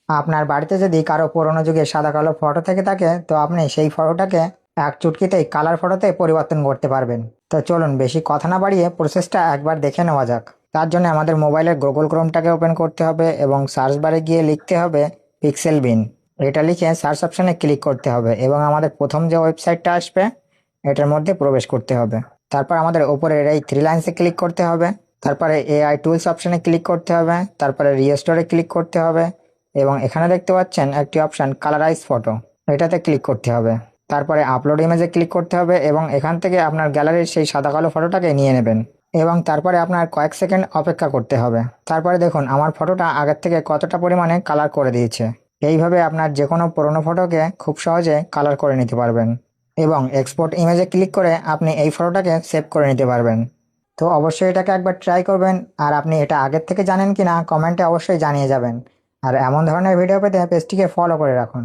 আপনার বাড়িতে যদি কারো পুরোনো যুগের সাদা কালো ফটো থেকে থাকে, তো আপনি সেই ফটোটাকে এক চুটকিতেই কালার ফটোতে পরিবর্তন করতে পারবেন। তো চলুন বেশি কথা না বাড়িয়ে প্রসেসটা একবার দেখে নেওয়া যাক। তার জন্য আমাদের মোবাইলের গুগল ক্রোমটাকে ওপেন করতে হবে এবং সার্চ বারে গিয়ে লিখতে হবে পিক্সেল বিন। এটা লিখে সার্চ অপশানে ক্লিক করতে হবে এবং আমাদের প্রথম যে ওয়েবসাইটটা আসবে এটার মধ্যে প্রবেশ করতে হবে। তারপর আমাদের উপরের এই থ্রি লাইন্সে ক্লিক করতে হবে, তারপরে এআই টুলস অপশানে ক্লিক করতে হবে, তারপরে রিস্টোরে ক্লিক করতে হবে এবং এখানে দেখতে পাচ্ছেন একটি অপশান কালারাইজ ফটো, এটাতে ক্লিক করতে হবে। তারপরে আপলোড ইমেজে ক্লিক করতে হবে এবং এখান থেকে আপনার গ্যালারির সেই সাদা কালো ফটোটাকে নিয়ে নেবেন এবং তারপরে আপনার কয়েক সেকেন্ড অপেক্ষা করতে হবে। তারপরে দেখুন আমার ফটোটা আগের থেকে কতটা পরিমাণে কালার করে দিয়েছে। এইভাবে আপনার যে কোনো পুরোনো ফটোকে খুব সহজে কালার করে নিতে পারবেন এবং এক্সপোর্ট ইমেজে ক্লিক করে আপনি এই ফটোটাকে সেভ করে নিতে পারবেন। তো অবশ্যই এটাকে একবার ট্রাই করবেন, আর আপনি এটা আগের থেকে জানেন কি না কমেন্টে অবশ্যই জানিয়ে যাবেন। আর এমন ধরনের ভিডিও পেতে পেজটিকে ফলো করে রাখুন।